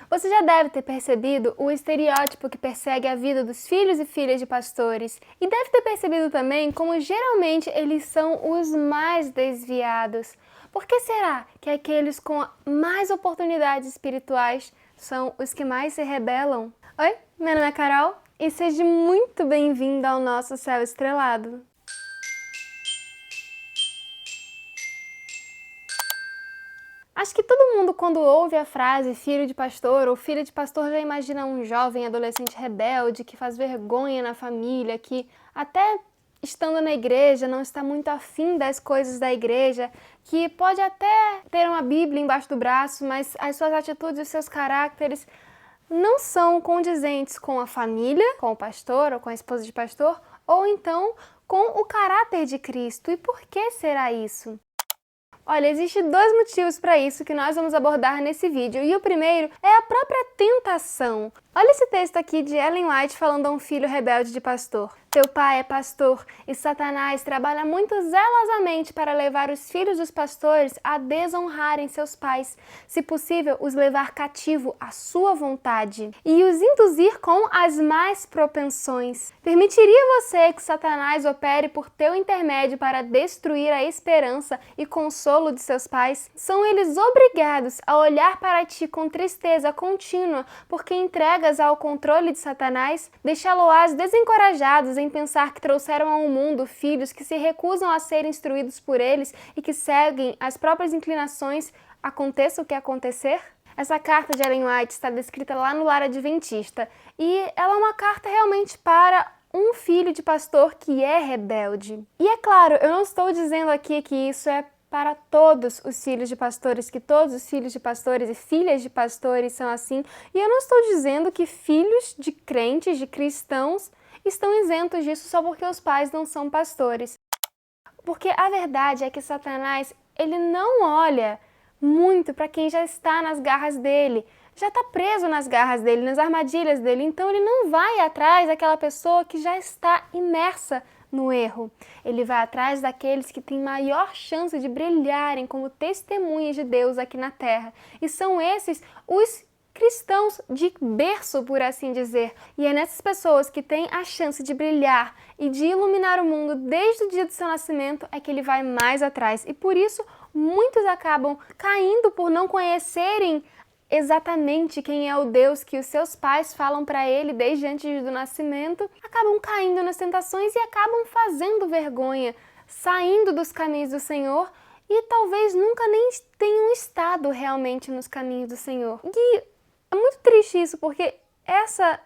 Você já deve ter percebido o estereótipo que persegue a vida dos filhos e filhas de pastores. E deve ter percebido também como geralmente eles são os mais desviados. Por que será que aqueles com mais oportunidades espirituais são os que mais se rebelam? Oi, meu nome é Carol e seja muito bem-vindo ao nosso Céu Estrelado. Acho que todo mundo, quando ouve a frase filho de pastor ou filha de pastor, já imagina um jovem adolescente rebelde que faz vergonha na família, que até estando na igreja não está muito afim das coisas da igreja, que pode até ter uma Bíblia embaixo do braço, mas as suas atitudes e os seus caracteres não são condizentes com a família, com o pastor ou com a esposa de pastor, ou então com o caráter de Cristo. E por que será isso? Olha, existem dois motivos para isso que nós vamos abordar nesse vídeo, e o primeiro é a própria tentação. Olha esse texto aqui de Ellen White falando a um filho rebelde de pastor. Teu pai é pastor e Satanás trabalha muito zelosamente para levar os filhos dos pastores a desonrarem seus pais, se possível os levar cativo à sua vontade e os induzir com as más propensões. Permitiria você que Satanás opere por teu intermédio para destruir a esperança e consolo de seus pais? São eles obrigados a olhar para ti com tristeza contínua porque entregas ao controle de Satanás? Deixá-lo-ás desencorajados em pensar que trouxeram ao mundo filhos que se recusam a ser instruídos por eles e que seguem as próprias inclinações, aconteça o que acontecer? Essa carta de Ellen White está descrita lá no Lar Adventista e ela é uma carta realmente para um filho de pastor que é rebelde. E é claro, eu não estou dizendo aqui que isso é para todos os filhos de pastores, que todos os filhos de pastores e filhas de pastores são assim. E eu não estou dizendo que filhos de crentes, de cristãos, estão isentos disso só porque os pais não são pastores. Porque a verdade é que Satanás, ele não olha muito para quem já está nas garras dele, já está preso nas garras dele, nas armadilhas dele. Então ele não vai atrás daquela pessoa que já está imersa no erro. Ele vai atrás daqueles que têm maior chance de brilharem como testemunhas de Deus aqui na Terra. E são esses os cristãos de berço, por assim dizer. E é nessas pessoas que têm a chance de brilhar e de iluminar o mundo desde o dia do seu nascimento é que ele vai mais atrás. E por isso, muitos acabam caindo por não conhecerem exatamente quem é o Deus que os seus pais falam para ele desde antes do nascimento, acabam caindo nas tentações e acabam fazendo vergonha, saindo dos caminhos do Senhor e talvez nunca nem tenham estado realmente nos caminhos do Senhor. E é muito triste isso, porque essa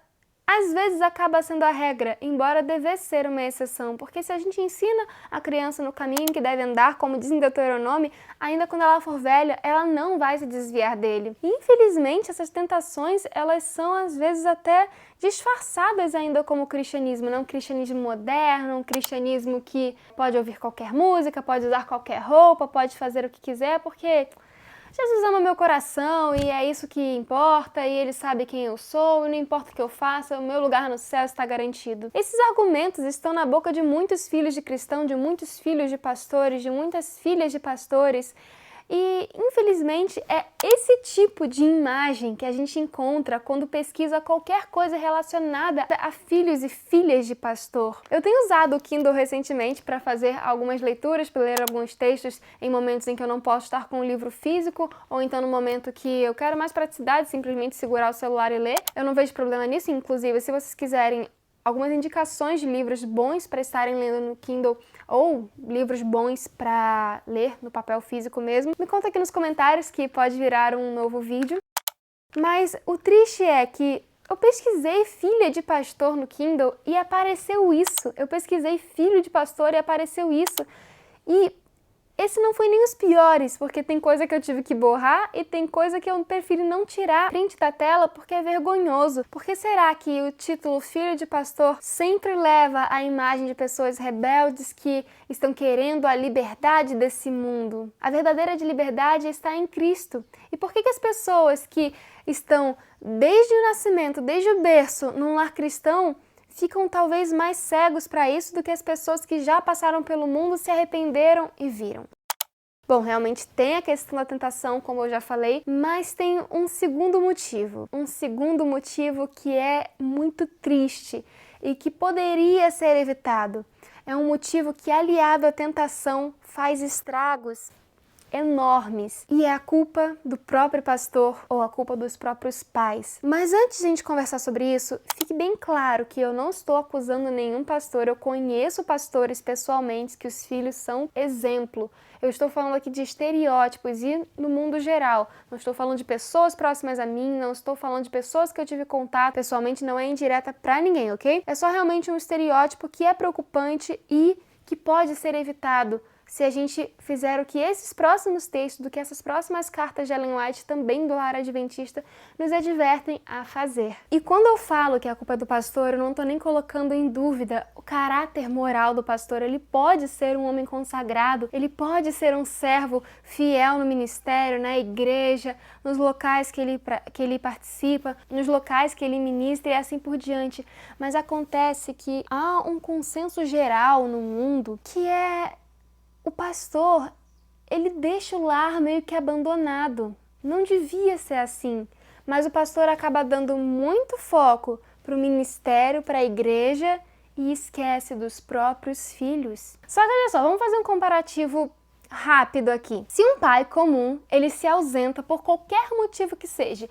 às vezes acaba sendo a regra, embora devesse ser uma exceção, porque se a gente ensina a criança no caminho que deve andar, como diz em Deuteronômio, ainda quando ela for velha, ela não vai se desviar dele. E, infelizmente, essas tentações, elas são às vezes até disfarçadas ainda como cristianismo, não um cristianismo moderno, um cristianismo que pode ouvir qualquer música, pode usar qualquer roupa, pode fazer o que quiser, porque Jesus ama meu coração e é isso que importa, e Ele sabe quem eu sou, e não importa o que eu faça, o meu lugar no céu está garantido. Esses argumentos estão na boca de muitos filhos de cristão, de muitos filhos de pastores, de muitas filhas de pastores. E, infelizmente, é esse tipo de imagem que a gente encontra quando pesquisa qualquer coisa relacionada a filhos e filhas de pastor. Eu tenho usado o Kindle recentemente para fazer algumas leituras, para ler alguns textos em momentos em que eu não posso estar com um livro físico, ou então no momento que eu quero mais praticidade, simplesmente segurar o celular e ler. Eu não vejo problema nisso, inclusive, se vocês quiserem algumas indicações de livros bons para estarem lendo no Kindle ou livros bons para ler no papel físico mesmo, me conta aqui nos comentários que pode virar um novo vídeo. Mas o triste é que eu pesquisei filha de pastor no Kindle e apareceu isso. Eu pesquisei filho de pastor e apareceu isso. E esse não foi nem os piores, porque tem coisa que eu tive que borrar e tem coisa que eu prefiro não tirar print da tela porque é vergonhoso. Por que será que o título Filho de Pastor sempre leva a imagem de pessoas rebeldes que estão querendo a liberdade desse mundo? A verdadeira liberdade está em Cristo. E por que as pessoas que estão desde o nascimento, desde o berço, num lar cristão, ficam talvez mais cegos para isso do que as pessoas que já passaram pelo mundo, se arrependeram e viram? Bom, realmente tem a questão da tentação, como eu já falei, mas tem um segundo motivo que é muito triste e que poderia ser evitado. É um motivo que, aliado à tentação, faz estragos enormes. E é a culpa do próprio pastor ou a culpa dos próprios pais. Mas antes de a gente conversar sobre isso, fique bem claro que eu não estou acusando nenhum pastor. Eu conheço pastores pessoalmente que os filhos são exemplo. Eu estou falando aqui de estereótipos e no mundo geral. Não estou falando de pessoas próximas a mim, não estou falando de pessoas que eu tive contato. Pessoalmente não é indireta pra ninguém, ok? É só realmente um estereótipo que é preocupante e que pode ser evitado se a gente fizer o que esses próximos textos, do que essas próximas cartas de Ellen White, também do Lar Adventista, nos advertem a fazer. E quando eu falo que a culpa é do pastor, eu não estou nem colocando em dúvida o caráter moral do pastor. Ele pode ser um homem consagrado, ele pode ser um servo fiel no ministério, na igreja, nos locais que ele participa, nos locais que ele ministra e assim por diante. Mas acontece que há um consenso geral no mundo que é o pastor, ele deixa o lar meio que abandonado. Não devia ser assim, mas o pastor acaba dando muito foco para o ministério, para a igreja e esquece dos próprios filhos. Só que olha só, vamos fazer um comparativo rápido aqui. Se um pai comum, ele se ausenta por qualquer motivo que seja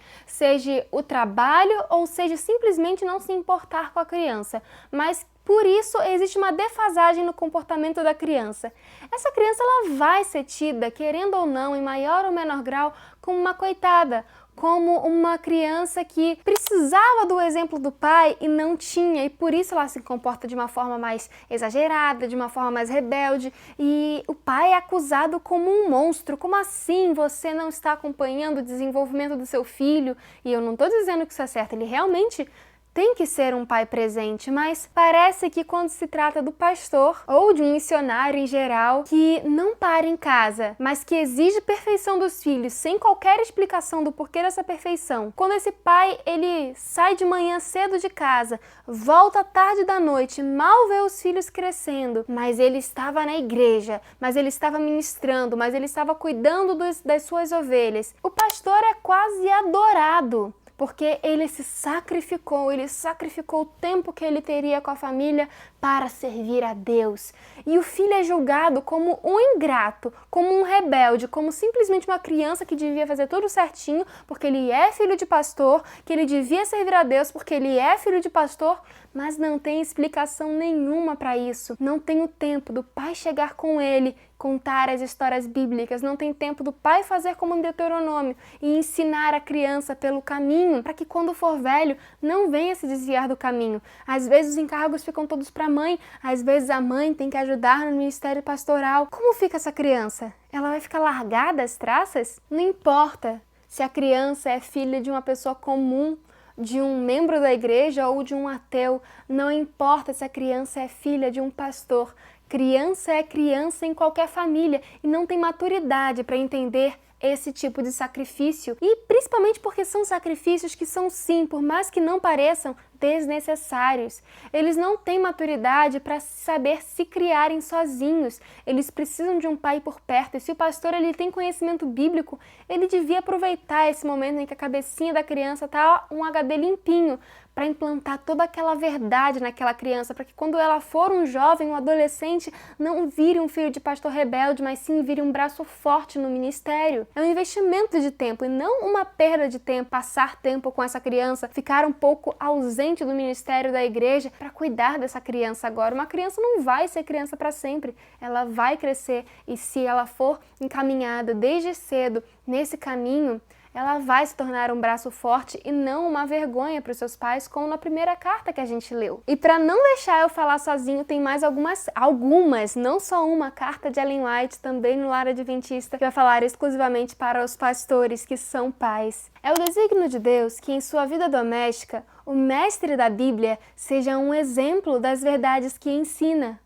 o trabalho ou seja simplesmente não se importar com a criança, mas por isso existe uma defasagem no comportamento da criança. Essa criança ela vai ser tida, querendo ou não, em maior ou menor grau, como uma coitada, como uma criança que precisava do exemplo do pai e não tinha, e por isso ela se comporta de uma forma mais exagerada, de uma forma mais rebelde, e o pai é acusado como um monstro. Como assim você não está acompanhando o desenvolvimento do seu filho? E eu não estou dizendo que isso é certo, ele realmente tem que ser um pai presente, mas parece que quando se trata do pastor ou de um missionário em geral que não para em casa, mas que exige perfeição dos filhos sem qualquer explicação do porquê dessa perfeição. Quando esse pai, ele sai de manhã cedo de casa, volta tarde da noite, mal vê os filhos crescendo, mas ele estava na igreja, mas ele estava ministrando, mas ele estava cuidando das suas ovelhas. O pastor é quase adorado, porque ele sacrificou o tempo que ele teria com a família para servir a Deus. E o filho é julgado como um ingrato, como um rebelde, como simplesmente uma criança que devia fazer tudo certinho, porque ele é filho de pastor, que ele devia servir a Deus porque ele é filho de pastor, mas não tem explicação nenhuma para isso. Não tem o tempo do pai chegar com ele, contar as histórias bíblicas, não tem tempo do pai fazer como em Deuteronômio e ensinar a criança pelo caminho, para que quando for velho não venha se desviar do caminho. Às vezes os encargos ficam todos para a mãe, às vezes a mãe tem que ajudar no ministério pastoral. Como fica essa criança? Ela vai ficar largada às traças? Não importa se a criança é filha de uma pessoa comum, de um membro da igreja ou de um ateu, não importa se a criança é filha de um pastor. Criança é criança em qualquer família e não tem maturidade para entender esse tipo de sacrifício, e principalmente porque são sacrifícios que são, sim, por mais que não pareçam, desnecessários. Eles não têm maturidade para saber se criarem sozinhos. Eles precisam de um pai por perto, e se o pastor ele tem conhecimento bíblico, ele devia aproveitar esse momento em que a cabecinha da criança está um HD limpinho, para implantar toda aquela verdade naquela criança, para que quando ela for um jovem, um adolescente, não vire um filho de pastor rebelde, mas sim vire um braço forte no ministério. É um investimento de tempo e não uma perda de tempo, passar tempo com essa criança, ficar um pouco ausente do ministério da igreja para cuidar dessa criança agora. Uma criança não vai ser criança para sempre, ela vai crescer, e se ela for encaminhada desde cedo nesse caminho, ela vai se tornar um braço forte e não uma vergonha para os seus pais, como na primeira carta que a gente leu. E para não deixar eu falar sozinho, tem mais algumas, não só uma carta de Ellen White, também no Lar Adventista, que vai falar exclusivamente para os pastores que são pais. É o desígnio de Deus que em sua vida doméstica, o mestre da Bíblia seja um exemplo das verdades que ensina.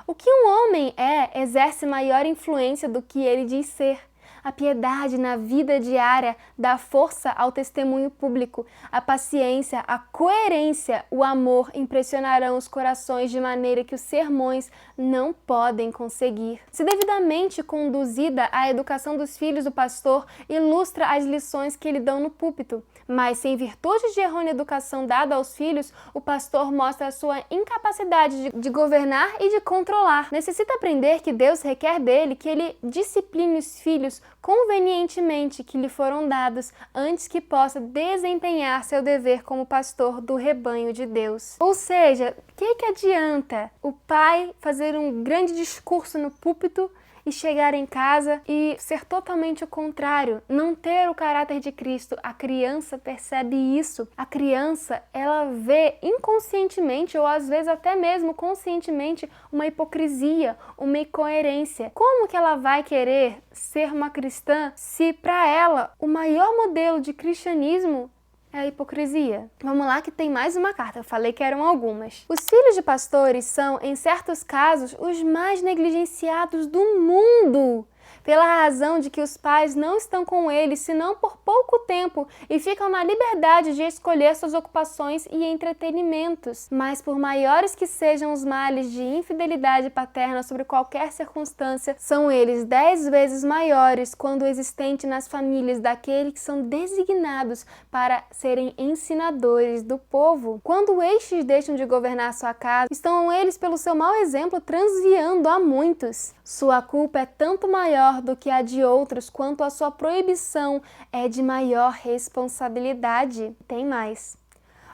O que um homem exerce maior influência do que ele diz ser. A piedade na vida diária dá força ao testemunho público. A paciência, a coerência, o amor impressionarão os corações de maneira que os sermões não podem conseguir. Se devidamente conduzida, a educação dos filhos do pastor ilustra as lições que lhe dão no púlpito. Mas, sem virtude de errônea educação dada aos filhos, o pastor mostra a sua incapacidade de governar e de controlar. Necessita aprender que Deus requer dele que ele discipline os filhos convenientemente que lhe foram dados, antes que possa desempenhar seu dever como pastor do rebanho de Deus. Ou seja, o que adianta o pai fazer um grande discurso no púlpito e chegar em casa e ser totalmente o contrário, não ter o caráter de Cristo? A criança percebe isso. A criança, ela vê inconscientemente ou às vezes até mesmo conscientemente uma hipocrisia, uma incoerência. Como que ela vai querer ser uma cristã se para ela o maior modelo de cristianismo é a hipocrisia? Vamos lá que tem mais uma carta, eu falei que eram algumas. Os filhos de pastores são, em certos casos, os mais negligenciados do mundo, pela razão de que os pais não estão com eles senão por pouco tempo e ficam na liberdade de escolher suas ocupações e entretenimentos. Mas por maiores que sejam os males de infidelidade paterna sobre qualquer circunstância, são eles 10 vezes maiores quando existente nas famílias daqueles que são designados para serem ensinadores do povo. Quando estes deixam de governar sua casa, estão eles pelo seu mau exemplo transviando a muitos. Sua culpa é tanto maior do que a de outros, quanto a sua proibição é de maior responsabilidade. Tem mais.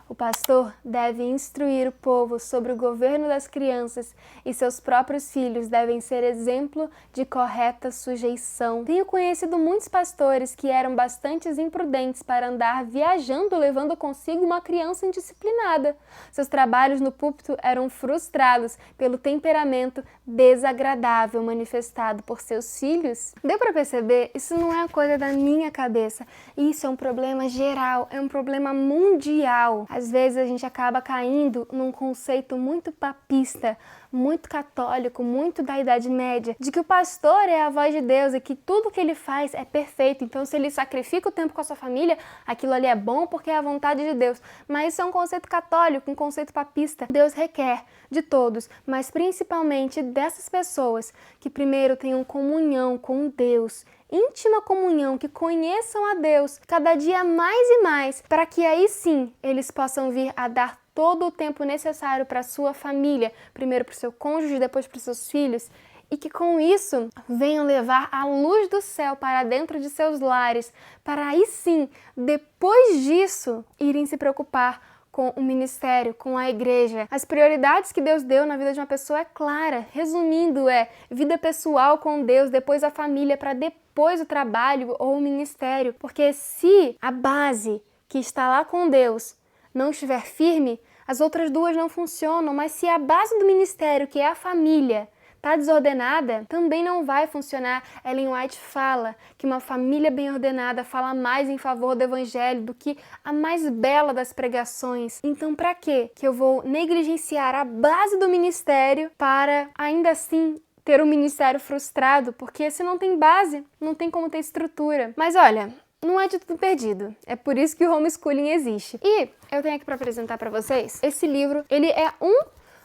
O pastor deve instruir o povo sobre o governo das crianças e seus próprios filhos devem ser exemplo de correta sujeição. Tenho conhecido muitos pastores que eram bastante imprudentes para andar viajando levando consigo uma criança indisciplinada. Seus trabalhos no púlpito eram frustrados pelo temperamento desagradável manifestado por seus filhos. Deu para perceber? Isso não é uma coisa da minha cabeça. Isso é um problema geral, é um problema mundial. Às vezes a gente acaba caindo num conceito muito papista, muito católico, muito da Idade Média, de que o pastor é a voz de Deus e que tudo que ele faz é perfeito. Então, se ele sacrifica o tempo com a sua família, aquilo ali é bom porque é a vontade de Deus. Mas isso é um conceito católico, um conceito papista. Deus requer de todos, mas principalmente dessas pessoas que primeiro tenham comunhão com Deus, íntima comunhão, que conheçam a Deus cada dia mais e mais, para que aí sim eles possam vir a dar todo o tempo necessário para a sua família, primeiro para o seu cônjuge, depois para os seus filhos, e que com isso venham levar a luz do céu para dentro de seus lares, para aí sim, depois disso, irem se preocupar com o ministério, com a igreja. As prioridades que Deus deu na vida de uma pessoa é clara. Resumindo, é vida pessoal com Deus, depois a família, para depois o trabalho ou o ministério. Porque se a base que está lá com Deus não estiver firme, as outras duas não funcionam. Mas se a base do ministério, que é a família, está desordenada, também não vai funcionar. Ellen White fala que uma família bem ordenada fala mais em favor do evangelho do que a mais bela das pregações. Então, para quê que eu vou negligenciar a base do ministério para, ainda assim, ter um ministério frustrado? Porque se não tem base, não tem como ter estrutura. Mas olha, não é de tudo perdido. É por isso que o homeschooling existe. E eu tenho aqui para apresentar para vocês esse livro. Ele é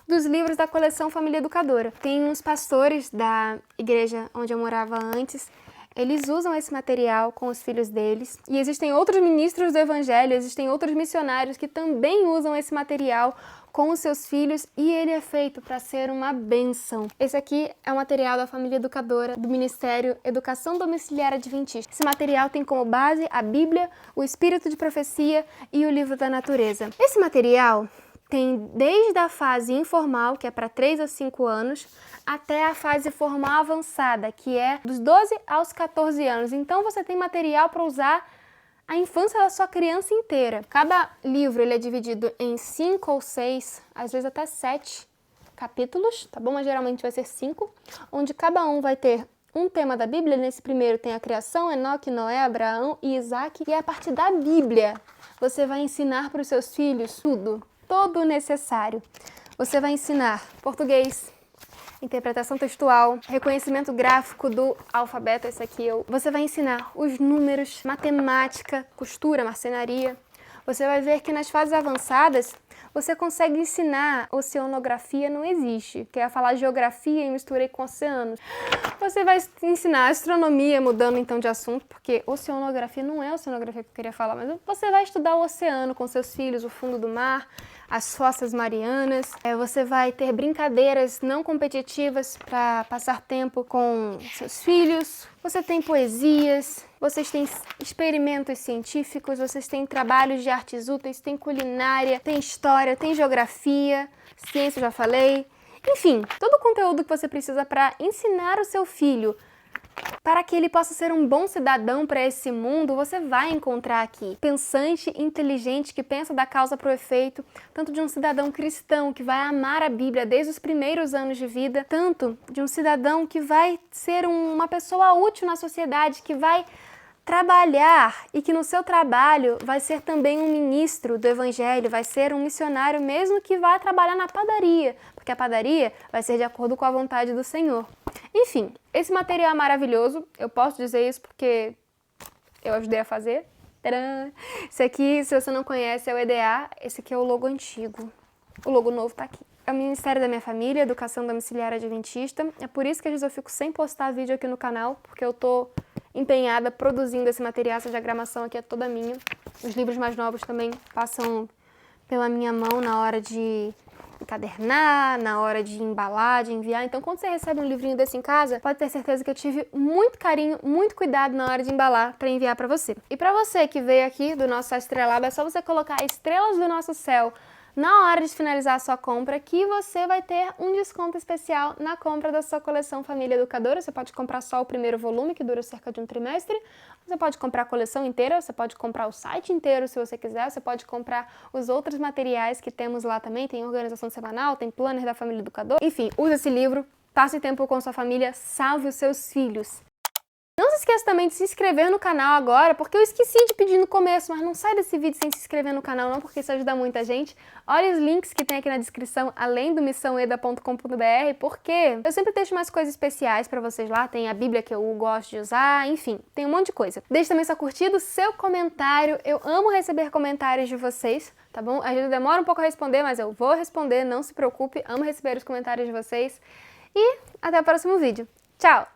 dos livros da coleção Família Educadora. Tem uns pastores da igreja onde eu morava antes, eles usam esse material com os filhos deles. E existem outros ministros do evangelho, existem outros missionários que também usam esse material com os seus filhos e ele é feito para ser uma bênção. Esse aqui é o material da Família Educadora do Ministério Educação Domiciliar Adventista. Esse material tem como base a Bíblia, o Espírito de Profecia e o Livro da Natureza. Esse material tem desde a fase informal, que é para 3 a 5 anos, até a fase formal avançada, que é dos 12 aos 14 anos. Então você tem material para usar a infância da sua criança inteira. Cada livro ele é dividido em 5 ou 6, às vezes até 7 capítulos, tá bom? Mas geralmente vai ser 5, onde cada um vai ter um tema da Bíblia. Nesse primeiro tem a criação, Enoque, Noé, Abraão e Isaac. E a partir da Bíblia, você vai ensinar para os seus filhos tudo, todo o necessário. Você vai ensinar português, interpretação textual, reconhecimento gráfico do alfabeto, esse aqui você vai ensinar os números, matemática, costura, marcenaria. Você vai ver que nas fases avançadas você consegue ensinar oceanografia, não existe, que é falar geografia e misturei com oceanos. Você vai ensinar astronomia, mudando então de assunto, porque oceanografia não é a oceanografia que eu queria falar, mas você vai estudar o oceano com seus filhos, o fundo do mar, as fossas marianas. Você vai ter brincadeiras não competitivas para passar tempo com seus filhos. Você tem poesias, vocês têm experimentos científicos, vocês têm trabalhos de artes úteis, tem culinária, tem história, tem geografia, ciência, já falei. Enfim, todo o conteúdo que você precisa para ensinar o seu filho para que ele possa ser um bom cidadão para esse mundo, você vai encontrar aqui. Pensante, inteligente, que pensa da causa para o efeito, tanto de um cidadão cristão que vai amar a Bíblia desde os primeiros anos de vida, tanto de um cidadão que vai ser uma pessoa útil na sociedade, que vai trabalhar e que no seu trabalho vai ser também um ministro do Evangelho, vai ser um missionário mesmo que vai trabalhar na padaria, porque a padaria vai ser de acordo com a vontade do Senhor. Enfim, esse material é maravilhoso, eu posso dizer isso porque eu ajudei a fazer. Tcharam! Esse aqui, se você não conhece, é o EDA, esse aqui é o logo antigo, o logo novo tá aqui. É o Ministério da Minha Família, Educação Domiciliar Adventista, é por isso que às vezes eu fico sem postar vídeo aqui no canal, porque eu tô empenhada produzindo esse material, essa diagramação aqui é toda minha. Os livros mais novos também passam pela minha mão na hora de encadernar, na hora de embalar, de enviar. Então, quando você recebe um livrinho desse em casa, pode ter certeza que eu tive muito carinho, muito cuidado na hora de embalar para enviar para você. E para você que veio aqui do nosso Estrelado, é só você colocar estrelas do nosso céu na hora de finalizar a sua compra, que você vai ter um desconto especial na compra da sua coleção Família Educadora. Você pode comprar só o primeiro volume, que dura cerca de um trimestre. Você pode comprar a coleção inteira, você pode comprar o site inteiro se você quiser. Você pode comprar os outros materiais que temos lá também. Tem organização semanal, tem planner da Família Educadora. Enfim, use esse livro, passe tempo com sua família, salve os seus filhos. Não se esqueça também de se inscrever no canal agora, porque eu esqueci de pedir no começo, mas não sai desse vídeo sem se inscrever no canal não, porque isso ajuda muita gente. Olha os links que tem aqui na descrição, além do missãoeda.com.br, porque eu sempre deixo mais coisas especiais pra vocês lá, tem a Bíblia que eu gosto de usar, enfim, tem um monte de coisa. Deixe também sua curtida, seu comentário, eu amo receber comentários de vocês, tá bom? Às vezes demora um pouco a responder, mas eu vou responder, não se preocupe, amo receber os comentários de vocês. E até o próximo vídeo. Tchau!